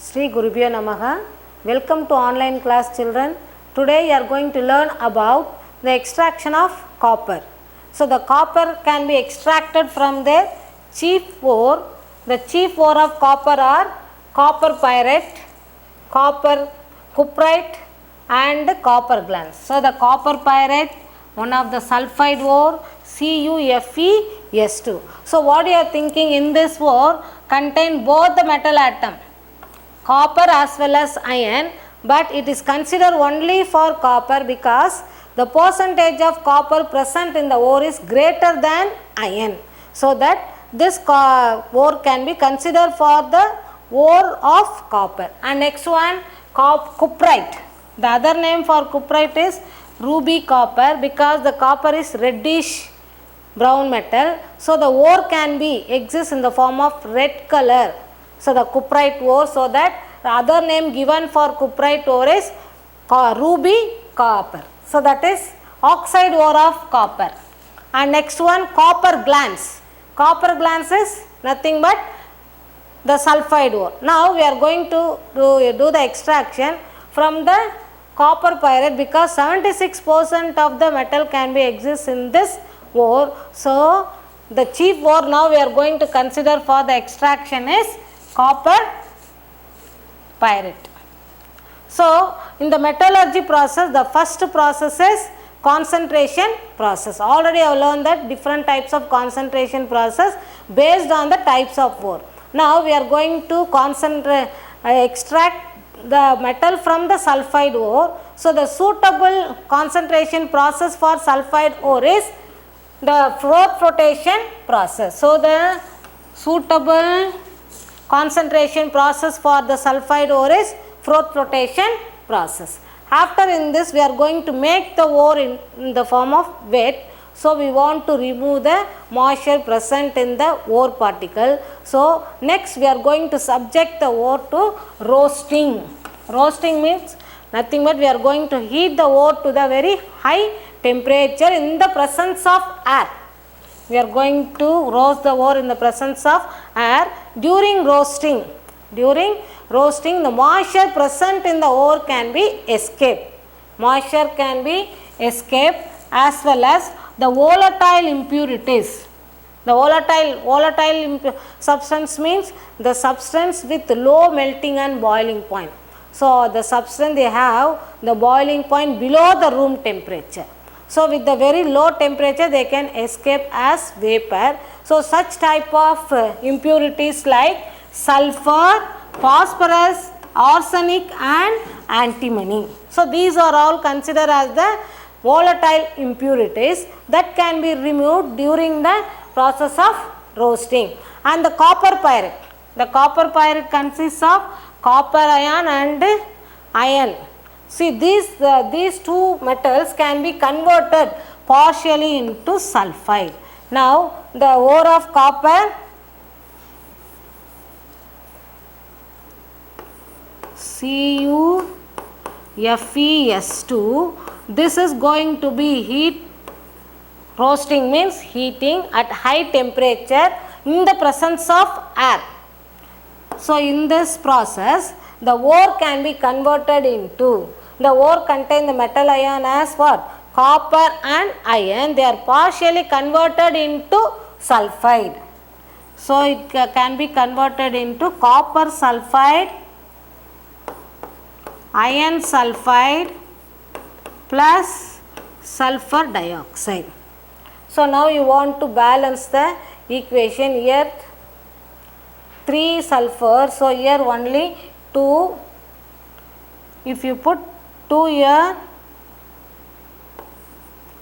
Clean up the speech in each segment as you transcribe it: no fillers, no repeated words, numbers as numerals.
Sri Gurubhyo Namaha. Welcome to online class, children. Today you are going to learn about the extraction of copper. So the copper can be extracted from the chief ore. The chief ore of copper are copper pyrite, copper cuprite and copper glans. So the copper pyrite, one of the sulfide ore, CuFeS2. So what you are thinking, in this ore contain both the metal atom, copper as well as iron, but it is considered only for copper because the percentage of copper present in the ore is greater than iron. So that this ore can be considered for the ore of copper. And next one, cuprite. The other name for cuprite is ruby copper because the copper is reddish brown metal. So the ore can be exist in the form of red color. So the cuprite ore, so that the other name given for cuprite ore is ruby copper. So that is oxide ore of copper. And next one, copper glans. Copper glans is nothing but the sulfide ore. Now we are going to do the extraction from the copper pyrite because 76% of the metal can be exist in this ore. So the chief ore now we are going to consider for the extraction is copper pyrite. So in the metallurgy process, the first process is concentration process. Already I have learned that different types of concentration process based on the types of ore. Now we are going to extract the metal from the sulfide ore. So the suitable concentration process for sulfide ore is the froth flotation process. So the suitable concentration process for the sulfide ore is froth flotation process. After in this we are going to make the ore in the form of wet. So we want to remove the moisture present in the ore particle. So next we are going to subject the ore to roasting. Roasting means nothing but we are going to heat the ore to the very high temperature in the presence of air. We are going to roast the ore in the presence of air. During roasting, the moisture present in the ore can be escaped. Moisture can be escaped as well as the volatile impurities. The volatile substance means the substance with low melting and boiling point. So the substance they have the boiling point below the room temperature. So with the very low temperature they can escape as vapor. So such type of impurities like sulfur, phosphorus, arsenic and antimony. So these are all considered as the volatile impurities that can be removed during the process of roasting. And the copper pyrite. The copper pyrite consists of copper ion and iron. See these two metals can be converted partially into sulfide. Now the ore of copper, CuFeS2, this is going to be roasting means heating at high temperature in the presence of air. So in this process the ore can be converted into, the ore contain the metal ion as what? Copper and iron. They are partially converted into sulfide. So it can be converted into copper sulfide, iron sulfide plus sulfur dioxide. So now you want to balance the equation. Here 3 sulfur, so here only 2. If you put 2 here,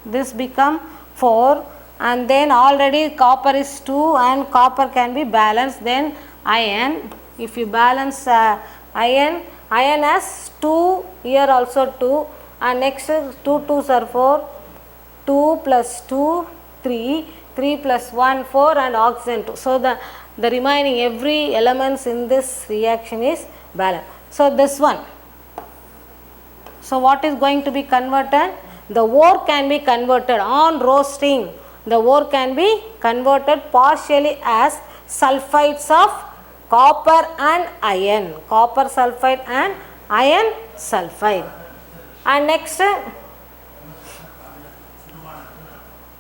this become 4, and then already copper is 2 and copper can be balanced. Then iron, if you balance iron has 2, here also 2, and next 2 2s are 4, 2 plus 2 3, 3 plus 1 4 and oxygen 2. So the remaining every elements in this reaction is balanced. So this one, so what is going to be converted? The ore can be converted on roasting. The ore can be converted partially as sulfides of copper and iron, copper sulfide and iron sulfide. And next,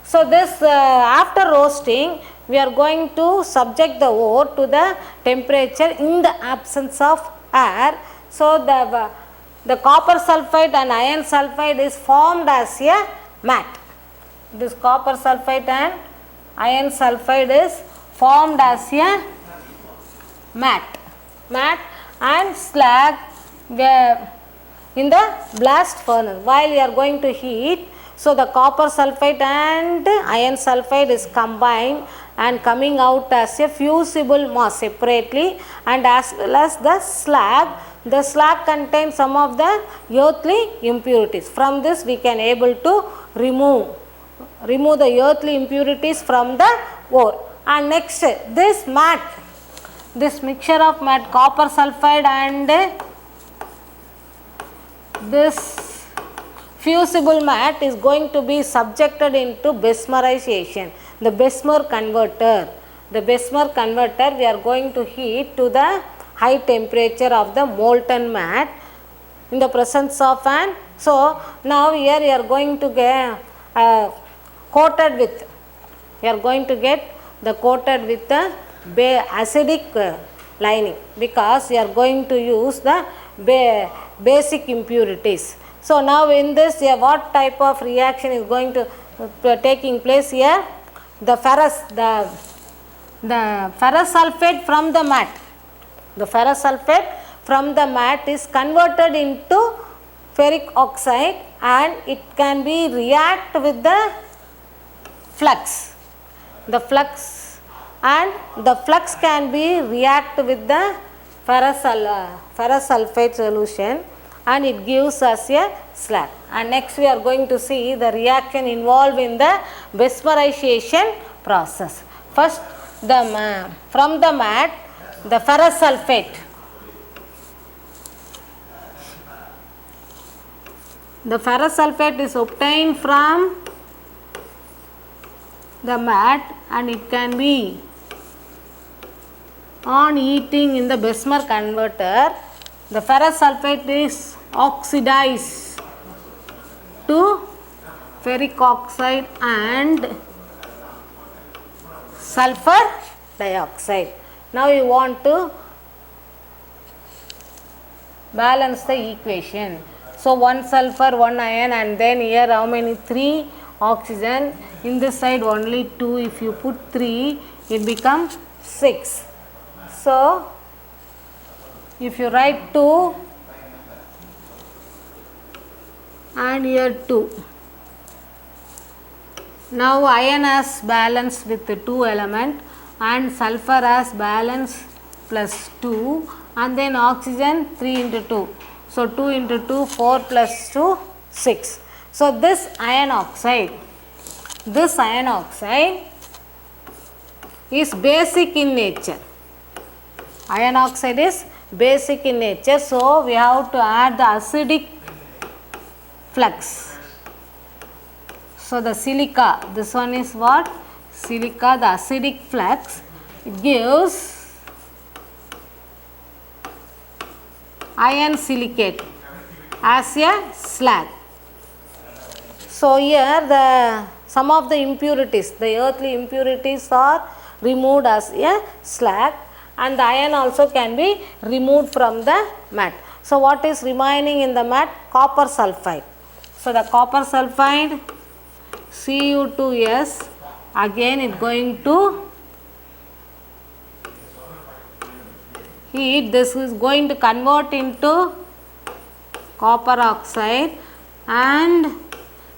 so this after roasting, we are going to subject the ore to the temperature in the absence of air. So the copper sulfide and iron sulfide is formed as a matte. This copper sulfide and iron sulfide is formed as a matte and slag in the blast furnace while we are going to heat. So the copper sulfide and iron sulfide is combined and coming out as a fusible mass separately, and as well as the slag. The slag contains some of the earthly impurities. From this we can able to remove the earthly impurities from the ore. And next, this matte, this mixture of matte, copper sulfide and this fusible matte is going to be subjected into Bessemerization. The Bessemer converter, we are going to heat to the high temperature of the molten matte in the presence of an. So now here you are going to get coated with, you are going to get the coated with the acidic lining, because you are going to use the basic impurities. So now in this, what type of reaction is going to taking place here? The ferrous sulfate from the matte. The ferrous sulfate from the matte is converted into ferric oxide, and it can be react with the flux. The flux can be react with the ferrous sulfate solution, and it gives us a slag. And next we are going to see the reaction involved in the Bessemerization process. First, from the matte, the ferrous sulfate. The ferrous sulfate is obtained from the matte, and it can be on heating in the Bessemer converter. The ferrous sulfate is oxidized to ferric oxide and sulfur dioxide. Now you want to balance the equation. So 1 sulfur, 1 iron, and then here how many? 3 oxygen. In this side only 2. If you put 3, it becomes 6. So if you write 2 and here 2. Now iron has balance with the 2 element, and sulfur has balance plus 2, and then oxygen 3 into 2. So 2 into 2, 4 plus 2, 6. So this iron oxide is basic in nature. Iron oxide is basic in nature, so we have to add the acidic flux. So the silica, this one is what? Silica, the acidic flux, it gives iron silicate as a slag. So here some of the impurities, the earthly impurities are removed as a slag, and the iron also can be removed from the matte. So what is remaining in the matte? Copper sulfide. So the copper sulfide, Cu2s, again it going to heat. This is going to convert into copper oxide and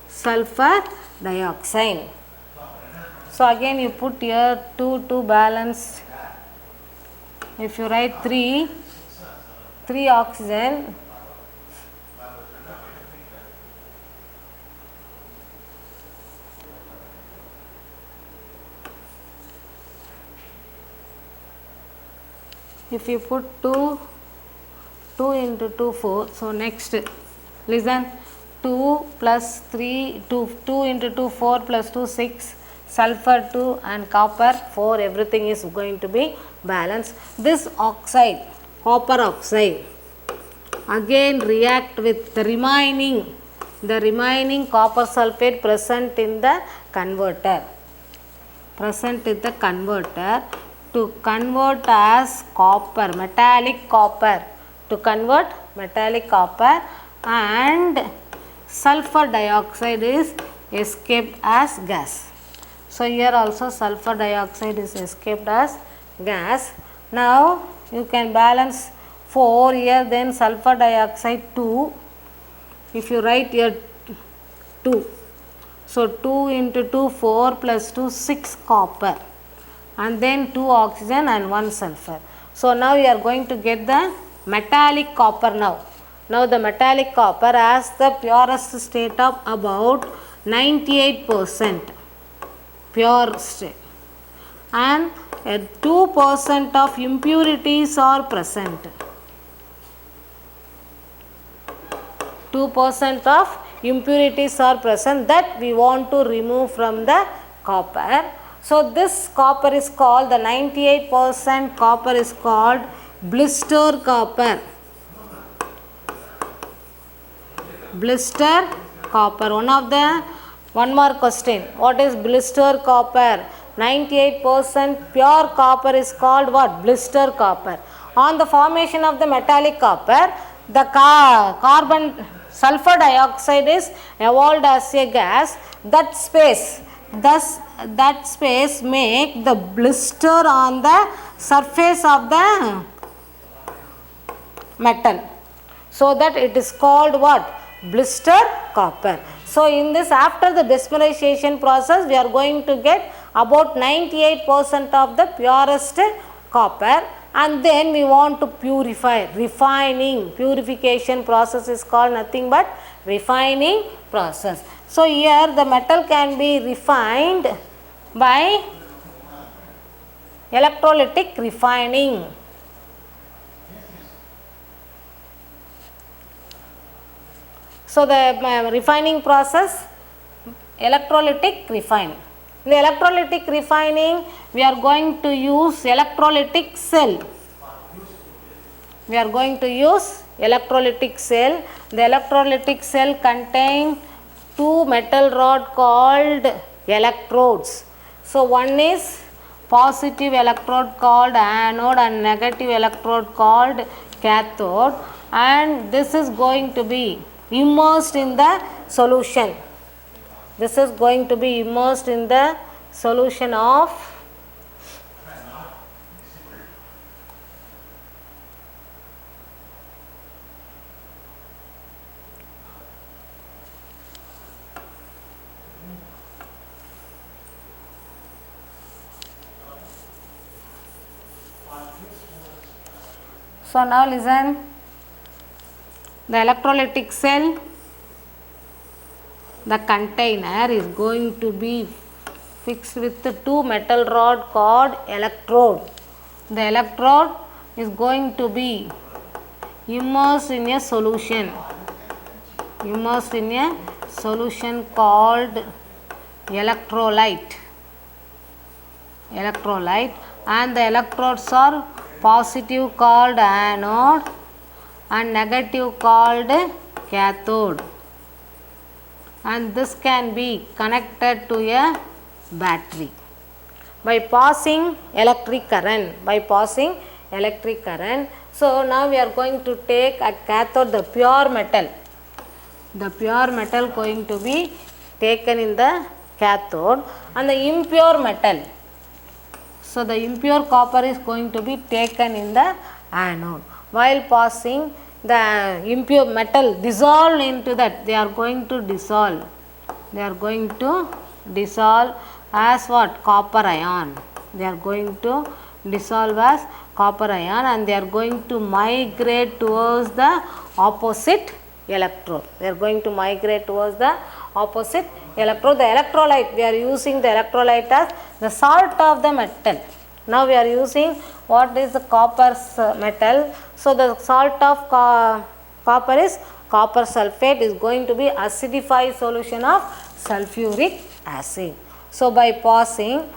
sulfur dioxide. So again you put here 2 balance. If you write 3 oxygen, if you put 2 into 2, 4. So next, listen, 2 plus 3, 2 into 2, 4 plus 2, 6. sulfur 2 and copper 4, everything is going to be balanced. This oxide, copper oxide, again react with the remaining copper sulfate present in the converter, to convert as copper, metallic copper, and sulfur dioxide is escaped as gas. So here also sulfur dioxide is escaped as gas. Now you can balance 4 here, then sulfur dioxide 2. If you write here 2, so 2 into 2, 4 plus 2, 6 copper, and then 2 oxygen and 1 sulfur. So now you are going to get the metallic copper now. Now the metallic copper has the purest state of about 98% pure state, and 2% of impurities are present. 2% of impurities are present that we want to remove from the copper. So this copper is called, the 98% copper is called blister copper. Blister copper. One more question. What is blister copper? 98% pure copper is called what? Blister copper. On the formation of the metallic copper, the carbon sulfur dioxide is evolved as a gas. That space make the blister on the surface of the metal, so that it is called what? Blister copper. So in this, after the besmerization process, we are going to get about 98% of the purest copper, and then we want to purify. Purification process is called nothing but refining process. So here the metal can be refined by electrolytic refining. So the refining process, electrolytic refining. In the electrolytic refining, we are going to use electrolytic cell. The electrolytic cell contains 2 metal rod called electrodes. So one is positive electrode called anode and negative electrode called cathode, and this is going to be immersed in the solution. Of so now listen, the electrolytic cell, the container is going to be fixed with the 2 metal rod called electrode. The electrode is going to be immersed in a solution called electrolyte, and the electrodes are positive called anode and negative called cathode, and this can be connected to a battery by passing electric current. So now we are going to take a cathode, the pure metal going to be taken in the cathode, and the impure metal, so the impure copper is going to be taken in the anode. While passing, the impure metal dissolved into that, they are going to dissolve as what? Copper ion. And they are going to migrate towards the opposite electrode. The electrolyte, we are using the electrolyte as the salt of the metal. Now we are using what is the copper's metal. So the salt of copper is copper sulfate, is going to be acidified solution of sulfuric acid. So by passing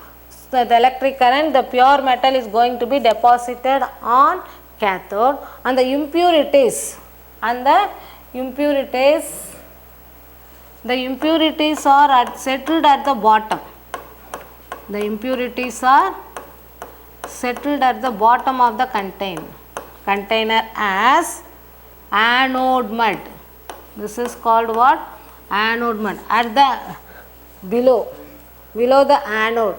the electric current, the pure metal is going to be deposited on cathode, and the impurities are settled at the bottom. The impurities are settled at the bottom of the container as anode mud. This is called what? Anode mud. At the below the anode,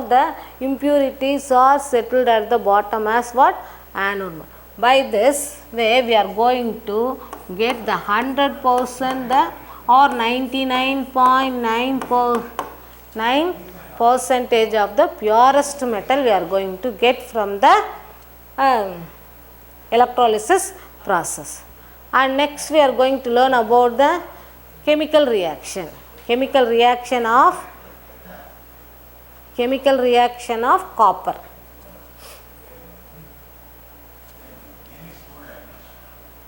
the impurities are settled at the bottom as what? Anode mud. By this way, we are going to get the 100% or 99.9% of the purest metal we are going to get from the electrolysis process. And next we are going to learn about the chemical reaction of copper.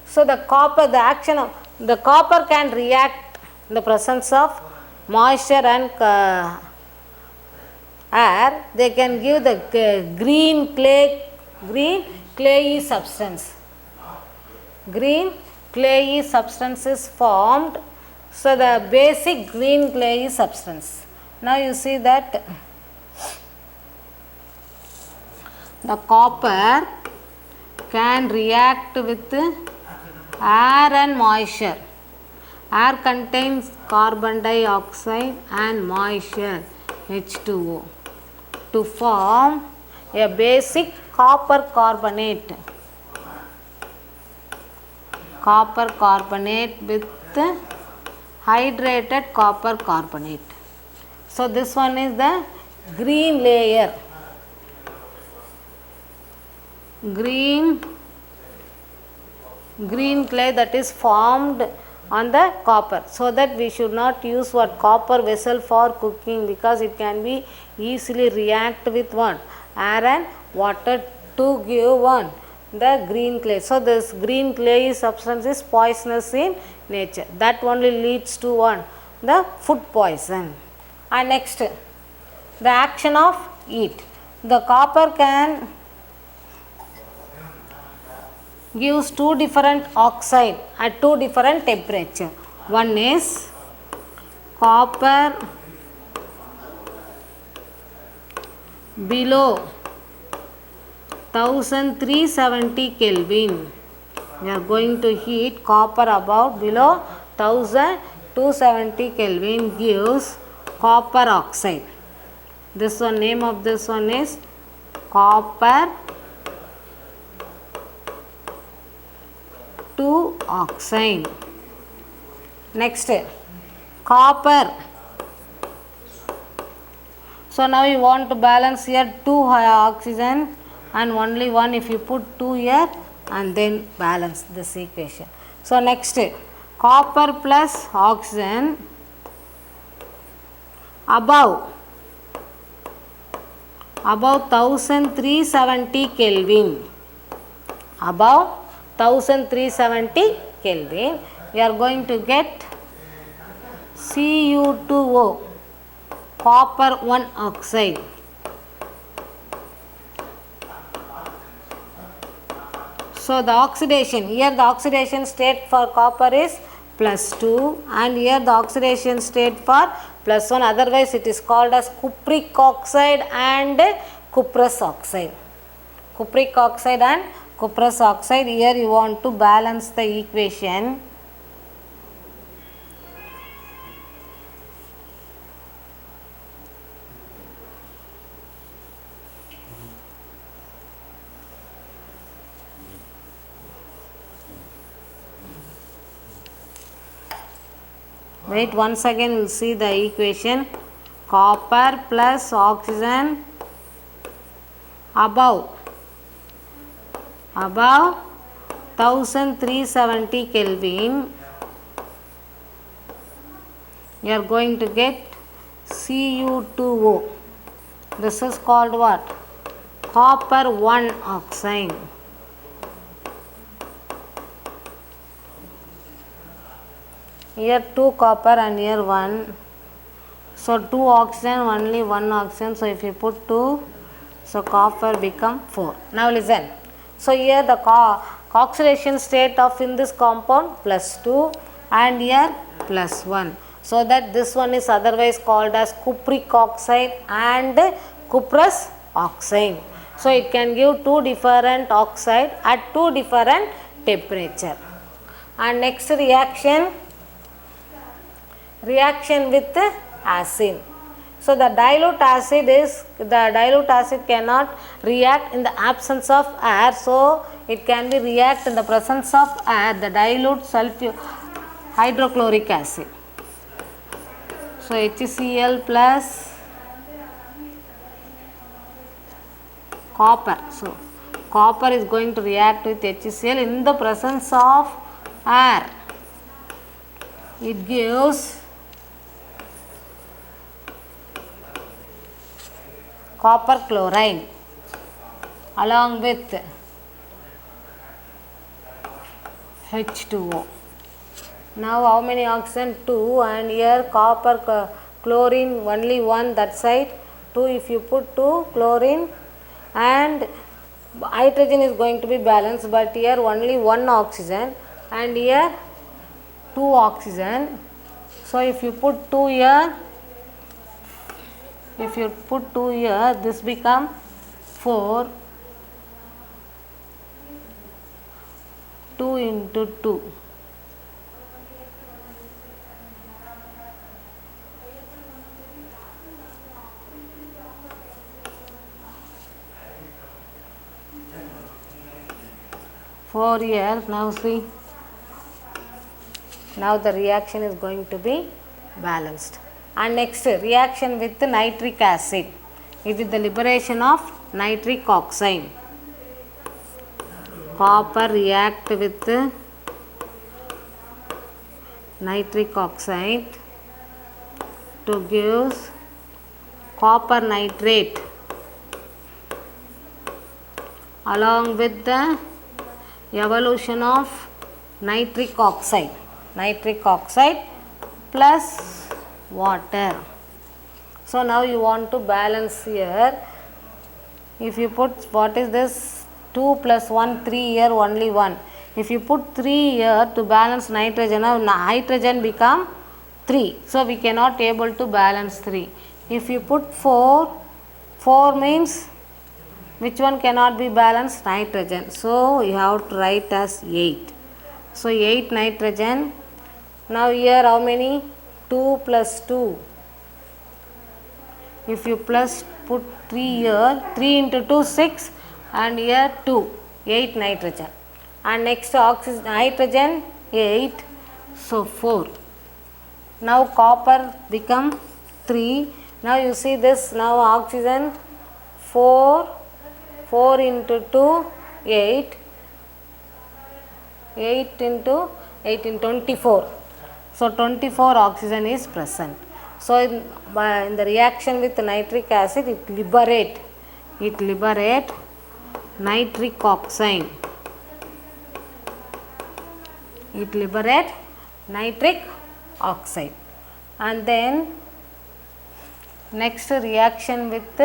So the action of the copper can react in the presence of moisture and air. They can give the green clayey substance. Green clayey substance is formed. So the basic green clayey substance. Now you see that the copper can react with air and moisture. Air contains carbon dioxide and moisture H2O to form a basic copper carbonate with hydrated copper carbonate. So this one is the green layer, green clay that is formed on the copper. So that we should not use what? Copper vessel for cooking, because it can be easily react with what? Air and water to give one? The green clay. So this green clay substance is poisonous in nature. That only leads to one? The food poison. And next, the action of heat. The copper can gives two different oxide at two different temperature. One is copper below 1370 Kelvin. We are going to heat copper below 1270 Kelvin gives copper oxide. This one, name of this one is copper 2 oxide. Next, copper. So now you want to balance here 2 oxygen and only 1. If you put 2 here and then balance this equation. So next, copper plus oxygen above 1370 Kelvin. Above 1370 Kelvin, we are going to get Cu2O, copper 1 oxide. So the oxidation, here the oxidation state for copper is +2 and here the oxidation state for +1, otherwise it is called as cupric oxide and cuprous oxide. Cupric oxide and cuprous oxide. Here you want to balance the equation. Wait, once again we'll see the equation. Copper plus oxygen above 1370 Kelvin, you are going to get Cu2O. This is called what? Copper 1 oxide. Here 2 copper and here 1. So 2 oxygen, only 1 oxygen. So if you put 2, so copper become 4. Now listen. So here the oxidation state of in this compound +2 and here +1. So that this one is otherwise called as cupric oxide and cuprous oxide. So it can give 2 different oxide at 2 different temperature. And next reaction with acid. So the dilute acid cannot react in the absence of air, so it can be react in the presence of air, the dilute hydrochloric acid. So HCl plus copper. So copper is going to react with HCl in the presence of air. It gives copper chloride along with H2O. Now how many oxygen? 2, and here copper chlorine only 1 that side. 2, if you put 2 chlorine, and hydrogen is going to be balanced, but here only 1 oxygen and here 2 oxygen. So if you put 2 here, this become 4. 2 into 2. For here, now see, now the reaction is going to be balanced. And next reaction with nitric acid. It is the liberation of nitric oxide. Copper react with nitric oxide to give copper nitrate along with the evolution of nitric oxide plus water. So now you want to balance here. If you put, what is this, 2 plus 1, 3, here only 1. If you put 3 here to balance nitrogen, now hydrogen become 3. So we cannot able to balance 3. If you put 4 means which one cannot be balanced? Nitrogen. So you have to write as 8. So 8 nitrogen. Now here how many? 2 plus 2. If you plus put 3 here, 3 into 2 6, and here 2, 8 nitrogen. And next oxygen, hydrogen 8, so 4. Now copper become 3. Now you see this, now oxygen 4 into 2, 8 into 24. So 24 oxygen is present. So in the reaction with nitric acid, it liberate nitric oxide. And then next reaction with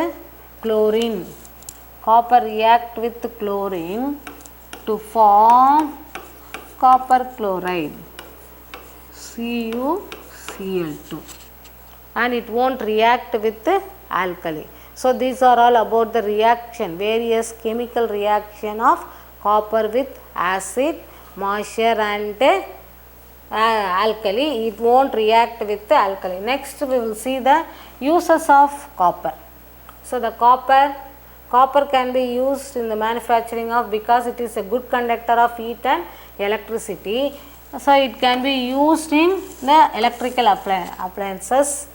chlorine. Copper react with chlorine to form copper chloride, CuCl2, and it won't react with alkali. So these are all about the reaction, various chemical reaction of copper with acid, moisture and alkali. It won't react with alkali. Next we will see the uses of copper. So the copper can be used in the manufacturing of, because it is a good conductor of heat and electricity. So it can be used in the electrical appliances,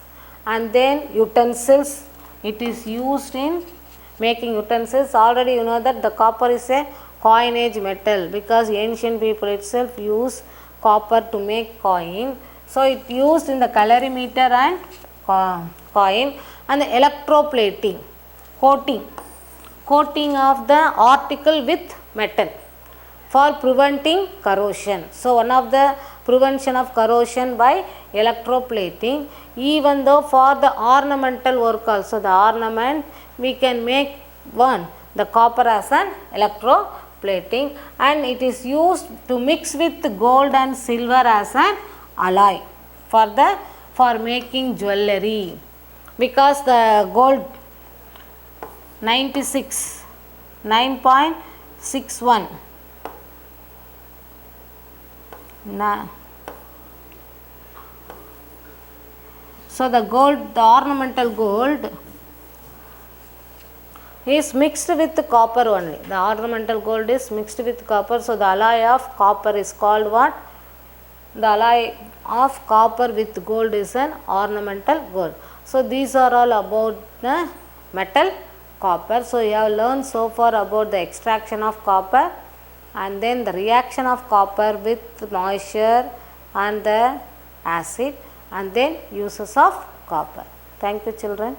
and then utensils. It is used in making utensils. Already you know that the copper is a coinage metal, because ancient people itself use copper to make coin. So it used in the calorimeter and coin. And the electroplating, coating of the article with metal. for preventing corrosion. So one of the prevention of corrosion by electroplating. Even though for the ornamental work also, the ornament we can make one, the copper as an electroplating, and it is used to mix with gold and silver as an alloy for making jewelry, because the gold 9.61 so the gold, the ornamental gold is mixed with copper only. The ornamental gold is mixed with copper. So the alloy of copper is called what? The alloy of copper with gold is an ornamental gold. So these are all about the metal copper. So you have learned so far about the extraction of copper, and then the reaction of copper with moisture and the acid, and then uses of copper. Thank you, children.